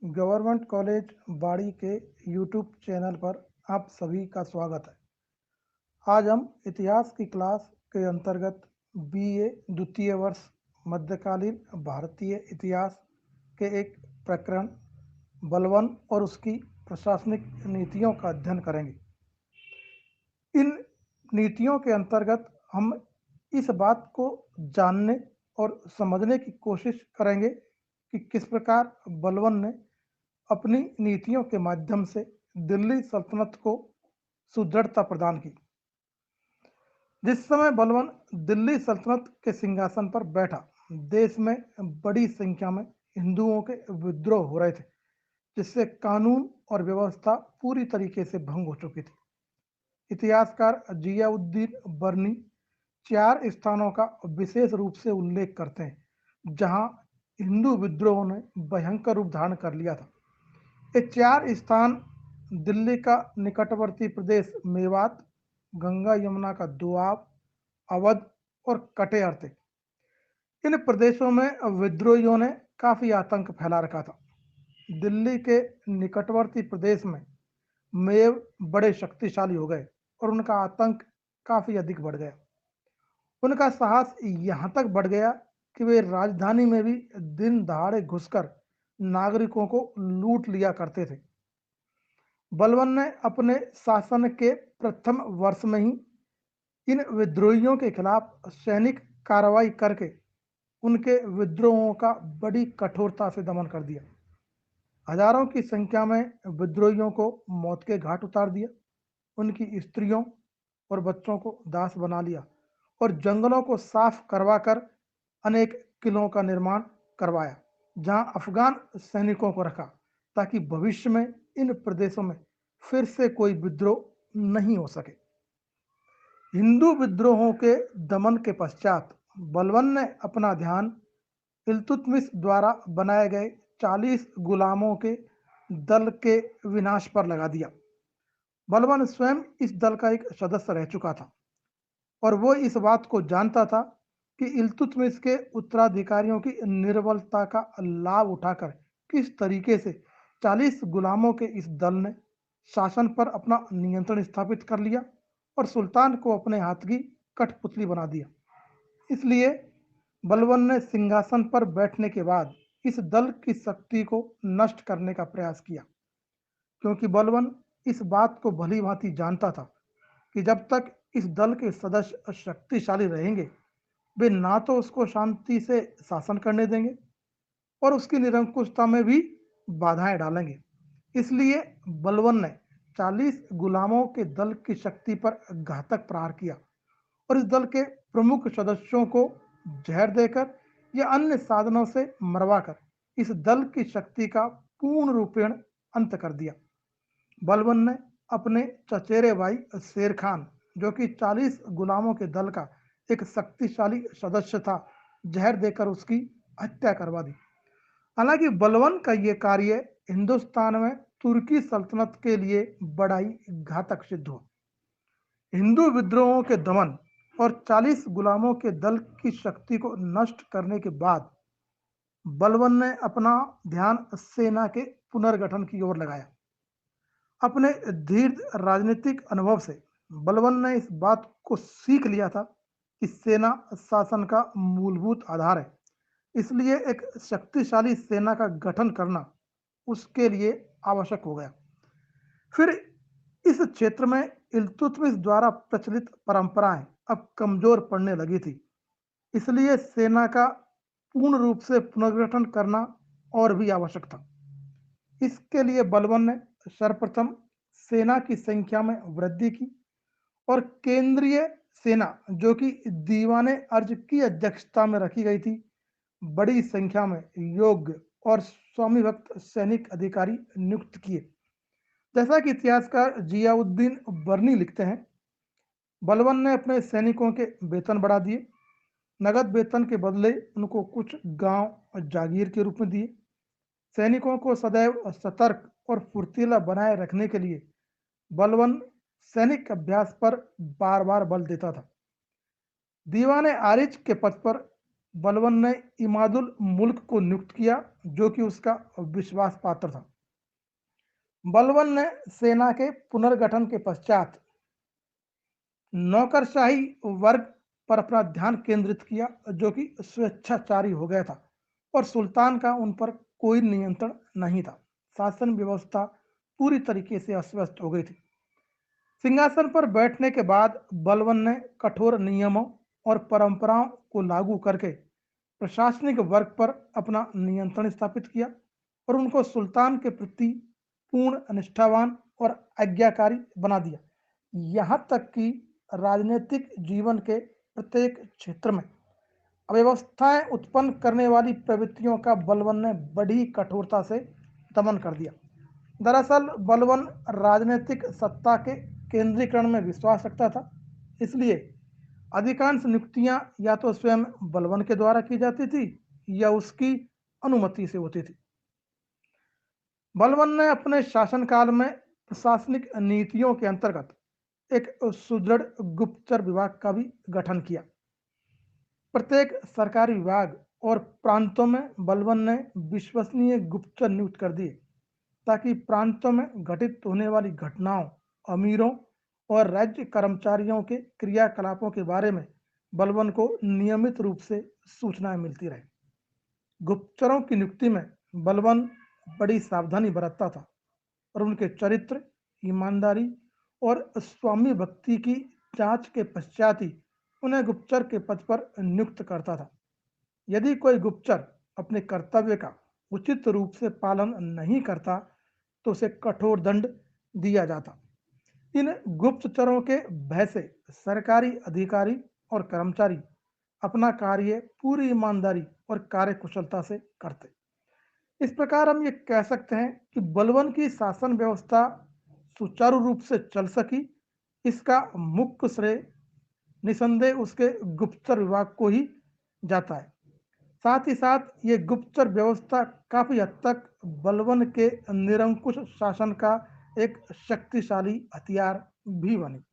Government college बाड़ी के YouTube channel पर आप सभी का स्वागत है। आज हम इतिहास की क्लास के अंतर्गत बीए द्वितीय वर्ष मध्यकालीन भारतीय इतिहास के एक प्रकरण बलवन और उसकी प्रशासनिक नीतियों का अध्ययन करेंगे। इन नीतियों के अंतर्गत हम इस बात को जानने और समझने की कोशिश करेंगे कि किस प्रकार बलवन ने अपनी नीतियों के माध्यम से दिल्ली सल्तनत को सुदृढ़ता प्रदान की। जिस समय बलवन दिल्ली सल्तनत के सिंहासन पर बैठा, देश में बड़ी संख्या में हिंदुओं के विद्रोह हो रहे थे, जिससे कानून और व्यवस्था पूरी तरीके से भंग हो चुकी थी। इतिहासकार जियाउद्दीन बर्नी चार स्थानों का विशेष रूप से उल्लेख करते हैं जहां हिंदू विद्रोह ने भयंकर रूप धारण कर लिया था। ये चार स्थान दिल्ली का निकटवर्ती प्रदेश मेवात, गंगा यमुना का दोआब, अवध और कटेयर थे। इन प्रदेशों में विद्रोहियों ने काफी आतंक फैला रखा था। दिल्ली के निकटवर्ती प्रदेश में मेव बड़े शक्तिशाली हो गए और उनका आतंक काफी अधिक बढ़ गया। उनका साहस यहाँ तक बढ़ गया कि वे राजधानी में भी दिन दहाड़े घुसकर नागरिकों को लूट लिया करते थे। बलवन ने अपने शासन के प्रथम वर्ष में ही इन विद्रोहियों के खिलाफ सैनिक कार्रवाई करके उनके विद्रोहों का बड़ी कठोरता से दमन कर दिया। हजारों की संख्या में विद्रोहियों को मौत के घाट उतार दिया, उनकी स्त्रियों और बच्चों को दास बना लिया और जंगलों को साफ करवाकर अनेक किलों का निर्माण करवाया, जहां अफगान सैनिकों को रखा ताकि भविष्य में इन प्रदेशों में फिर से कोई विद्रोह नहीं हो सके। हिंदू विद्रोहों के दमन के पश्चात बलवन ने अपना ध्यान इल्तुतमिश द्वारा बनाए गए 40 गुलामों के दल के विनाश पर लगा दिया। बलवन स्वयं इस दल का एक सदस्य रह चुका था और वो इस बात को जानता था कि इल्तुतमिश के उत्तराधिकारियों की निर्बलता का लाभ उठाकर किस तरीके से 40 गुलामों के इस दल ने शासन पर अपना नियंत्रण स्थापित कर लिया और सुल्तान को अपने हाथ की कठपुतली बना दिया। इसलिए बलवन ने सिंहासन पर बैठने के बाद इस दल की शक्ति को नष्ट करने का प्रयास किया, क्योंकि बलवन इस बात को भली भांति जानता था कि जब तक इस दल के सदस्य शक्तिशाली रहेंगे, वे ना तो उसको शांति से शासन करने देंगे और उसकी निरंकुशता में भी बाधाएं डालेंगे। इसलिए बलवन ने 40 गुलामों के दल की शक्ति पर घातक प्रहार किया और इस दल के प्रमुख सदस्यों को जहर देकर या अन्य साधनों से मरवाकर इस दल की शक्ति का पूर्ण रूपेण अंत कर दिया। बलवन ने अपने चचेरे भाई शेर खान, जो कि 40 गुलामों के दल का एक शक्तिशाली सदस्य था, जहर देकर उसकी हत्या करवा दी। हालांकि बलवन का ये कार्य हिंदुस्तान में तुर्की सल्तनत के लिए बड़ा ही घातक सिद्ध हुआ। हिंदू विद्रोहों के दमन और 40 गुलामों के दल की शक्ति को नष्ट करने के बाद बलवन ने अपना ध्यान सेना के पुनर्गठन की ओर लगाया। अपने दीर्घ राजनीतिक अनुभव से बलवन ने इस बात को सीख लिया था कि सेना शासन का मूलभूत आधार है। इसलिए एक शक्तिशाली सेना का गठन करना उसके लिए आवश्यक हो गया। फिर इस क्षेत्र में इल्तुतमिश द्वारा प्रचलित परंपराएं अब कमजोर पड़ने लगी थी। इसलिए सेना का पूर्ण रूप से पुनर्गठन करना और भी आवश्यक था। इसके लिए बलवन ने सर्वप्रथम सेना की संख्या में वृद्धि की और केंद्रीय सेना, जो कि दीवाने अर्ज की अध्यक्षता में रखी गई थी, बड़ी संख्या में योग्य और स्वामीभक्त सैनिक अधिकारी नियुक्त किए। जैसा कि इतिहासकार जियाउद्दीन बर्नी लिखते हैं, बलवन ने अपने सैनिकों के वेतन बढ़ा दिए। नगद वेतन के बदले उनको कुछ गांव और जागीर के रूप में दिए। सैनिकों को सदैव सतर्क और फुर्तीला बनाए रखने के लिए बलवन सैनिक अभ्यास पर बार बार बल देता था। दीवाने आरिज के पद पर बलबन ने इमादुल मुल्क को नियुक्त किया, जो कि उसका विश्वास पात्र था। बलबन ने सेना के पुनर्गठन के पश्चात नौकरशाही वर्ग पर अपना ध्यान केंद्रित किया, जो कि स्वेच्छाचारी हो गया था और सुल्तान का उन पर कोई नियंत्रण नहीं था। शासन व्यवस्था पूरी तरीके से अस्त-व्यस्त हो गई थी। सिंहासन पर बैठने के बाद बलबन ने कठोर नियमों और परंपराओं को लागू करके प्रशासनिक वर्ग पर अपना नियंत्रण स्थापित किया और उनको सुल्तान के प्रति पूर्ण निष्ठावान और आज्ञाकारी बना दिया। यहाँ तक कि राजनीतिक जीवन के प्रत्येक क्षेत्र में अव्यवस्थाएं उत्पन्न करने वाली प्रवृत्तियों का बलबन ने बड़ी कठोरता से दमन कर दिया। दरअसल बलबन राजनीतिक सत्ता के केंद्रीकरण में विश्वास रखता था, इसलिए अधिकांश नियुक्तियां या तो स्वयं बलबन के द्वारा की जाती थी या उसकी अनुमति से होती थी। बलबन ने अपने शासनकाल में प्रशासनिक नीतियों के अंतर्गत एक सुदृढ़ गुप्तचर विभाग का भी गठन किया। प्रत्येक सरकारी विभाग और प्रांतों में बलबन ने विश्वसनीय गुप्तचर नियुक्त कर दिए, ताकि प्रांतों में घटित होने वाली घटनाओं, अमीरों और राज्य कर्मचारियों के क्रियाकलापों के बारे में बलबन को नियमित रूप से सूचनाएं मिलती रहे। गुप्तचरों की नियुक्ति में बलबन बड़ी सावधानी बरतता था और उनके चरित्र, ईमानदारी और स्वामी भक्ति की जांच के पश्चात ही उन्हें गुप्तचर के पद पर नियुक्त करता था। यदि कोई गुप्तचर अपने कर्तव्य का उचित रूप से पालन नहीं करता, तो उसे कठोर दंड दिया जाता। इन गुप्तचरों के भय से सरकारी अधिकारी और कर्मचारी अपना कार्य पूरी ईमानदारी और कार्यकुशलता से करते। इस प्रकार हम ये कह सकते हैं कि बलबन की शासन व्यवस्था सुचारू रूप से चल सकी, इसका मुख्य श्रेय निसंदेह उसके गुप्तचर विभाग को ही जाता है। साथ ही साथ ये गुप्तचर व्यवस्था काफी हद तक बलबन के निरंकुश शासन का एक शक्तिशाली हथियार भी बनी।